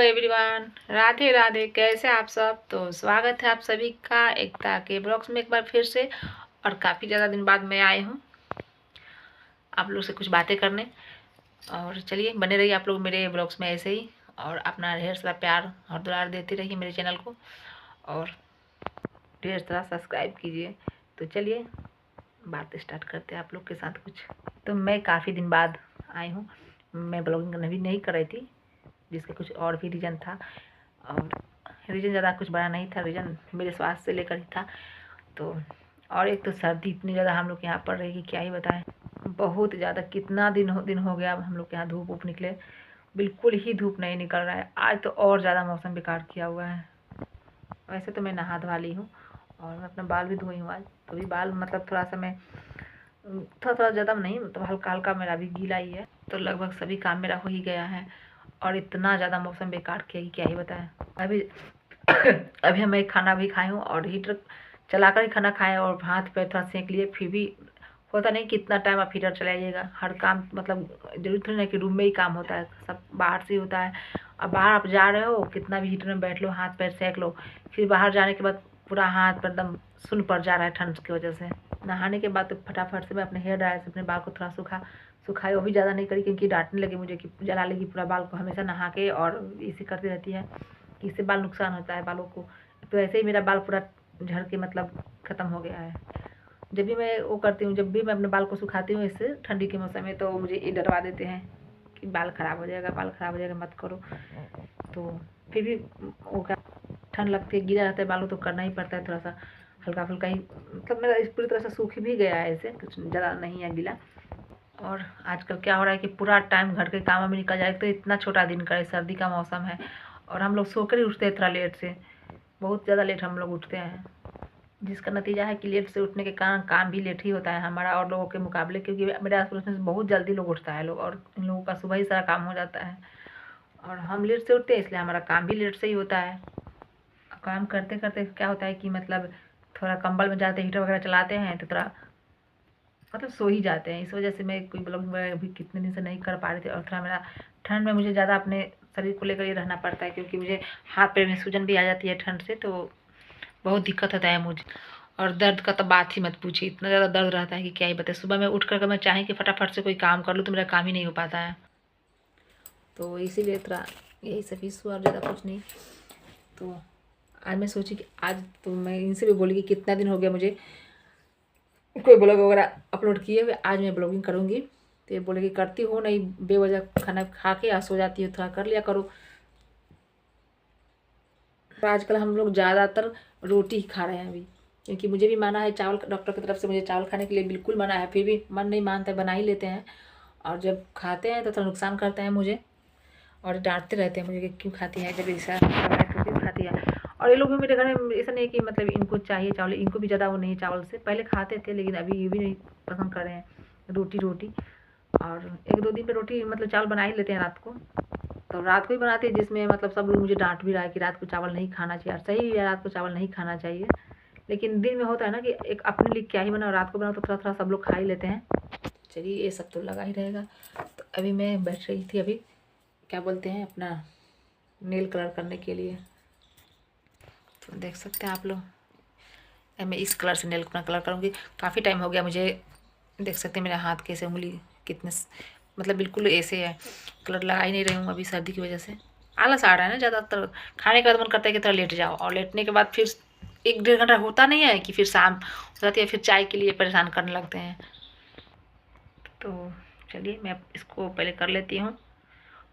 Everyone, Radhe Radhe. कैसे आप सब? तो स्वागत है आप सभी का एकता के ब्लॉग्स में एक बार फिर से। और काफ़ी ज़्यादा दिन बाद मैं आई हूँ आप लोग से कुछ बातें करने। और चलिए बने रहिए आप लोग मेरे ब्लॉग्स में ऐसे ही, और अपना ढेर सारा प्यार और दुलार देते रहिए मेरे चैनल को, और ढेर सारा सब्सक्राइब कीजिए। तो चलिए बात स्टार्ट करते हैं आप लोग के साथ कुछ। तो मैं काफ़ी दिन बाद आई हूँ। मैं ब्लॉगिंग नहीं कर रही थी, जिसका कुछ और भी रीज़न था। और रीज़न ज़्यादा कुछ बड़ा नहीं था, रीज़न मेरे स्वास्थ्य से लेकर ही था। तो और एक तो सर्दी इतनी ज़्यादा हम लोग के यहाँ पड़ रही है कि क्या ही बताएं, बहुत ज़्यादा। कितना दिन हो गया अब हम लोग के यहाँ धूप वूप निकले, बिल्कुल ही धूप नहीं निकल रहा है। आज तो और ज़्यादा मौसम बेकार किया हुआ है। वैसे तो मैं नहा धोवा ली हूँ और मैं अपना बाल भी धोई हूँ आज। तो भी बाल मतलब थोड़ा सा मैं थोड़ा ज़्यादा नहीं, मतलब हल्का हल्का मेरा भी गीला ही है। तो लगभग सभी काम मेरा हो ही गया है। और इतना ज़्यादा मौसम बेकार किया कि क्या ही बताएं। अभी अभी मैं खाना भी खाई हूँ और हीटर चलाकर ही खाना खाएं, और हाथ पैर थोड़ा सेंक लिए। फिर भी होता नहीं कितना टाइम आप हीटर चलाइएगा। हर काम मतलब जरूरी थोड़ी ना कि रूम में ही काम होता है, सब बाहर से ही होता है। अब बाहर आप जा रहे हो, कितना भी हीटर में बैठ लो, हाथ पैर सेंक लो, फिर बाहर जाने के बाद पूरा हाथ पर एकदम सुन पड़ जा रहा है ठंड की वजह से। नहाने के बाद तो फटाफट से मैं अपने हेयर ड्रायर से अपने बाल को थोड़ा सुखाई। वो भी ज़्यादा नहीं करी क्योंकि डांटने लगी मुझे कि जला लेगी पूरा बाल को, हमेशा नहा के और इसे करती रहती है कि इससे बाल नुकसान होता है बालों को। तो ऐसे ही मेरा बाल पूरा झड़ के मतलब ख़त्म हो गया है। जब भी मैं वो करती हूँ, जब भी मैं अपने बाल को सुखाती हूँ इससे ठंडी के मौसम में, तो मुझे ये डरवा देते हैं कि बाल ख़राब हो जाएगा, बाल ख़राब हो जाएगा, मत करो। तो फिर भी वो क्या, ठंड लगती है, गीला रहता है बालों, तो करना ही पड़ता है। थोड़ा सा हल्का फुल्का ही, मतलब मेरा पूरी तरह से सूख भी गया है, ऐसे कुछ ज़्यादा नहीं है गीला। और आजकल क्या हो रहा है कि पूरा टाइम घर के कामों में निकल जाए। तो इतना छोटा दिन करे, सर्दी का मौसम है और हम लोग सोकर ही उठते हैं थोड़ा लेट से, बहुत ज़्यादा लेट हम लोग उठते हैं, जिसका नतीजा है कि लेट से उठने के कारण काम भी लेट ही होता है हमारा और लोगों के मुकाबले। क्योंकि मेरे आस पड़ोस में बहुत जल्दी लोग उठता है लोग, और इन लोगों का सुबह ही सारा काम हो जाता है। और हम लेट से उठते हैं, इसलिए हमारा काम भी लेट से ही होता है। काम करते करते क्या होता है कि मतलब थोड़ा कंबल में जाते, हीटर वगैरह चलाते हैं तो थोड़ा मतलब सो ही जाते हैं। इस वजह से मैं कोई ब्लॉगिंग वगैरह भी कितने दिन से नहीं कर पा रही थी। और थोड़ा मेरा ठंड में मुझे ज़्यादा अपने शरीर को लेकर ही रहना पड़ता है, क्योंकि मुझे हाथ पैर में सूजन भी आ जाती है ठंड से, तो बहुत दिक्कत होता है मुझे। और दर्द का तो बात ही मत पूछिए, इतना ज़्यादा दर्द रहता है कि क्या ही बताए। सुबह में उठ कर मैं चाहें कि फटाफट से कोई काम कर लूँ तो मेरा काम ही नहीं हो पाता है। तो इसीलिए थोड़ा यही सब इशू, और ज़्यादा कुछ नहीं। तो आज मैं सोची कि आज तो मैं इनसे भी बोली कि कितना दिन हो गया मुझे कोई ब्लॉग वगैरह अपलोड किए हुए, आज मैं ब्लॉगिंग करूँगी। तो ये बोले कि करती हो नहीं, बेवजह खाना खा के या सो जाती हो, थोड़ा कर लिया करो। आजकल हम लोग ज़्यादातर रोटी ही खा रहे हैं अभी, क्योंकि मुझे भी माना है चावल, डॉक्टर की तरफ से मुझे चावल खाने के लिए बिल्कुल मना है। फिर भी मन नहीं मानता है, बना ही लेते हैं। और जब खाते हैं तो थोड़ा नुकसान करते हैं मुझे, और डांटते रहते हैं मुझे कि क्यों खाती है, जब ऐसा तो क्यों खाती है। और ये लोग भी मेरे घर में ऐसा नहीं कि मतलब इनको चाहिए चावल, इनको भी ज़्यादा वो नहीं चावल से, पहले खाते थे लेकिन अभी ये भी नहीं पसंद कर रहे हैं रोटी। और एक दो दिन पे रोटी मतलब चावल बना ही लेते हैं रात को। तो रात को ही बनाते हैं, जिसमें मतलब सब लोग मुझे डांट भी रहा है कि रात को चावल नहीं खाना चाहिए। और सही है, रात को चावल नहीं खाना चाहिए, लेकिन दिन में होता है ना कि एक अपने लिए क्या ही बनाओ, रात को बनाओ तो थोड़ा थोड़ा सब लोग खा ही लेते हैं। चलिए ये सब तो लगा ही रहेगा। तो अभी मैं बैठ रही थी, अभी क्या बोलते हैं, अपना नेल कलर करने के लिए। तो देख सकते हैं आप लोग, मैं इस कलर से नेल अपना कलर करूँगी। काफ़ी टाइम हो गया मुझे, देख सकते हैं मेरे हाथ कैसे, उंगली कितने मतलब बिल्कुल ऐसे है। कलर लगा ही नहीं रही हूँ अभी सर्दी की वजह से। आलस आ रहा है ना ज़्यादातर, खाने के बाद मन करता है कि थोड़ा लेट जाओ, और लेटने के बाद फिर एक डेढ़ घंटा होता नहीं है कि फिर शाम हो जाती है, फिर चाय के लिए परेशान करने लगते हैं। तो चलिए मैं इसको पहले कर लेती हूँ,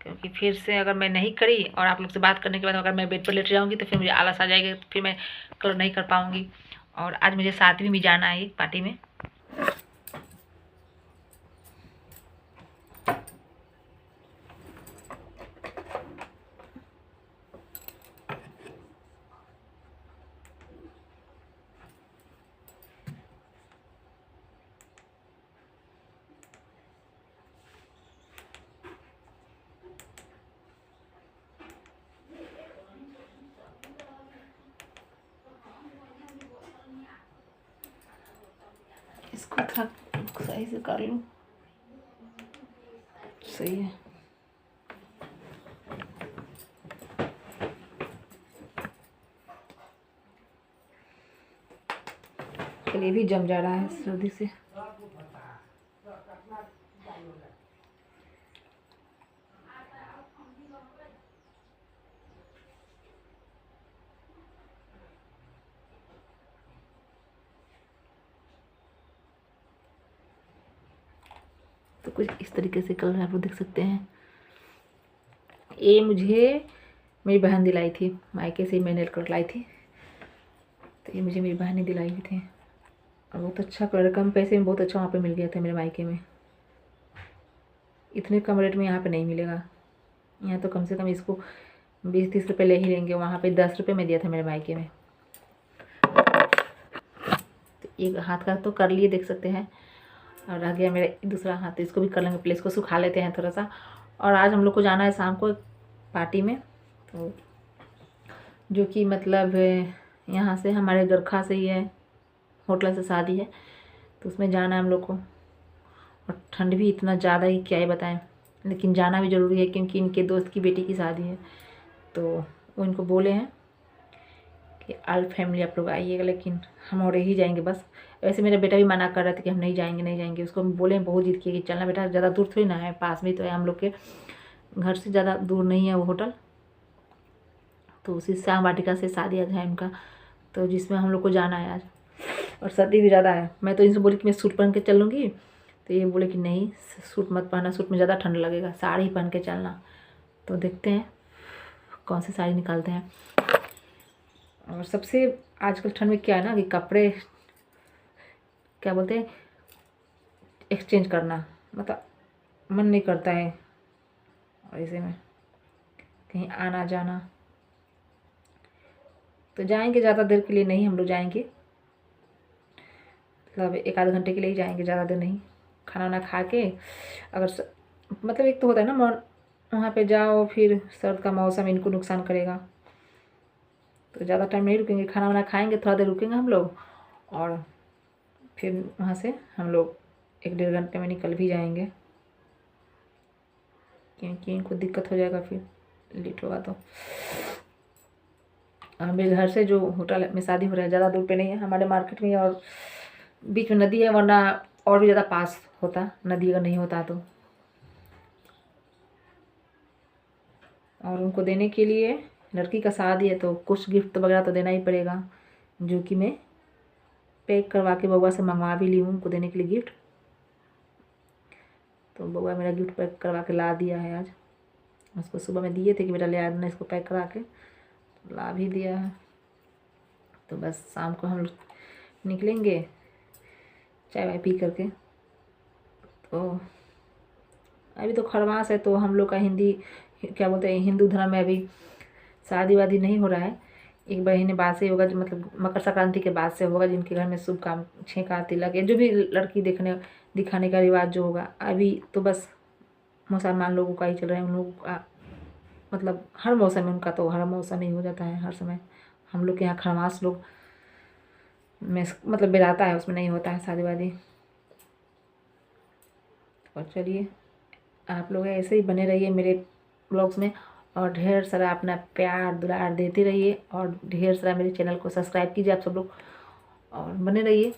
क्योंकि फिर से अगर मैं नहीं करी और आप लोग से बात करने के बाद अगर मैं बेड पर लेट जाऊँगी तो फिर मुझे आलस आ जाएगा, तो फिर मैं कलर नहीं कर पाऊँगी। और आज मुझे साथ भी जाना है एक पार्टी में। इसको थोड़ा सही से कर लूँ, सही है। और ये भी जम जा रहा है सर्दी से। तो कुछ इस तरीके से कलर आप लोग देख सकते हैं। ये मुझे मेरी बहन दिलाई थी, मायके से मैं नेल कलर लाई थी, तो ये मुझे मेरी बहन ने दिलाई हुई थी। और बहुत अच्छा कलर, कम पैसे में बहुत अच्छा वहाँ पे मिल गया था मेरे मायके में। इतने कम रेट में यहाँ पे नहीं मिलेगा। यहाँ तो कम से कम इसको 20-30 रुपये ले ही लेंगे, वहाँ पे 10 रुपये में दिया था मेरे मायके में। तो एक हाथ का तो कर लिए, देख सकते हैं, और रह गया मेरा दूसरा हाथ, तो इसको भी कर लेंगे। पहले इसको सुखा लेते हैं थोड़ा सा। और आज हम लोग को जाना है शाम को पार्टी में, तो जो कि मतलब यहाँ से हमारे गरखा से ही है, होटल से शादी है, तो उसमें जाना है हम लोग को। और ठंड भी इतना ज़्यादा ही क्या ही बताएं, लेकिन जाना भी ज़रूरी है क्योंकि इनके दोस्त की बेटी की शादी है। तो वो इनको बोले हैं कि ऑल फैमिली आप लोग आइएगा, लेकिन हम और ही जाएंगे बस। वैसे मेरा बेटा भी मना कर रहा था कि हम नहीं जाएंगे नहीं जाएंगे। उसको हम बोले, बहुत जिद किया कि चलना बेटा, ज़्यादा दूर थोड़ी ना है, पास में तो है, हम लोग के घर से ज़्यादा दूर नहीं है वो होटल। तो उसी श्याम वाटिका से शादी आज है उनका, तो जिसमें हम लोग को जाना है आज। और सर्दी भी ज़्यादा है। मैं तो इनसे बोली कि मैं सूट पहन के चलूँगी, तो ये बोले कि नहीं सूट मत पहनना, सूट में ज़्यादा ठंड लगेगा, साड़ी पहन के चलना। तो देखते हैं कौन सी साड़ी निकालते हैं। और सबसे आजकल ठंड में क्या है ना कि कपड़े क्या बोलते हैं, एक्सचेंज करना, मतलब मन नहीं करता है। और ऐसे में कहीं आना जाना, तो जाएंगे, ज़्यादा देर के लिए नहीं हम लोग जाएंगे, मतलब 1 आध घंटे के लिए ही जाएंगे, ज़्यादा देर नहीं। खाना वाना खा के अगर मतलब एक तो होता है ना वहाँ पे जाओ, फिर सर्द का मौसम इनको नुकसान करेगा, तो ज़्यादा टाइम नहीं रुकेंगे। खाना वाना खाएंगे, थोड़ा देर रुकेंगे हम लोग, और फिर वहाँ से हम लोग 1-1.5 घंटे में निकल भी जाएंगे, क्योंकि इनको दिक्कत हो जाएगा फिर लेट होगा तो। मेरे घर से जो होटल में शादी हो रहा है ज़्यादा दूर पे नहीं है, हमारे मार्केट में, और बीच में नदी है, वरना और भी ज़्यादा पास होता नदी अगर नहीं होता तो। और उनको देने के लिए, लड़की का शादी है तो कुछ गिफ्ट वगैरह तो देना ही पड़ेगा, जो कि मैं पैक करवा के बउआ से मंगवा भी ली हूँ उनको देने के लिए गिफ्ट। तो बउआ मेरा गिफ्ट पैक करवा के ला दिया है आज। उसको सुबह में दिए थे कि बेटा ले आना इसको पैक करा के, ला भी दिया है। तो बस शाम को हम लोग निकलेंगे चाय वाय पी करके। तो अभी तो खरवास है, तो हम लोग का हिंदी क्या बोलते हैं, हिंदू धर्म में अभी शादी वादी नहीं हो रहा है। 1 महीने बाद से होगा, मतलब मकर संक्रांति के बाद से होगा, जिनके घर में शुभ काम, छेका तिलक या जो भी लड़की दिखाने का रिवाज जो होगा। अभी तो बस मुसलमान लोगों का ही चल रहा है, उन लोगों का मतलब हर मौसम में, उनका तो हर मौसम ही हो जाता है, हर समय। हम लोग के यहाँ खरमास लोग में मतलब बेराता है, उसमें नहीं होता है शादी वादी। और चलिए, आप लोग ऐसे ही बने रहिए मेरे ब्लॉग्स में, और ढेर सारा अपना प्यार दुलार देते रहिए, और ढेर सारा मेरे चैनल को सब्सक्राइब कीजिए आप सब लोग, और बने रहिए।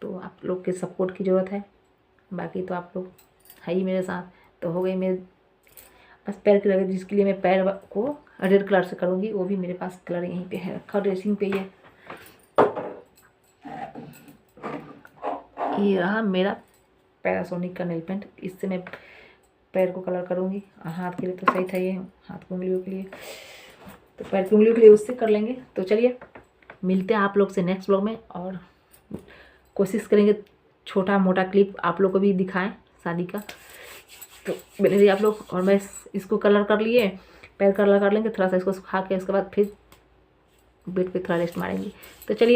तो आप लोग के सपोर्ट की ज़रूरत है, बाकी तो आप लोग है ही मेरे साथ। तो हो गई मेरे बस पैर की लगे, जिसके लिए मैं पैर को रेड कलर से करूँगी, वो भी मेरे पास कलर यहीं पे है रखा, ड्रेसिंग पे ही है। ये रहा मेरा पैरासोनिक का नेल पेंट, इससे मैं पैर को कलर करूँगी। हाथ के लिए तो सही था ये, हाथ की उंगलियों के लिए, तो पैर की उंगलियों के लिए उससे कर लेंगे। तो चलिए मिलते हैं आप लोग से नेक्स्ट ब्लॉग में, और कोशिश करेंगे छोटा मोटा क्लिप आप लोग को भी दिखाएं शादी का। तो बने रहिए आप लोग। और मैं इसको कलर कर लिए, पैर कलर कर लेंगे, थोड़ा सा इसको सुखा के उसके बाद फिर बेड पे थोड़ा रेस्ट मारेंगे। तो चलिए।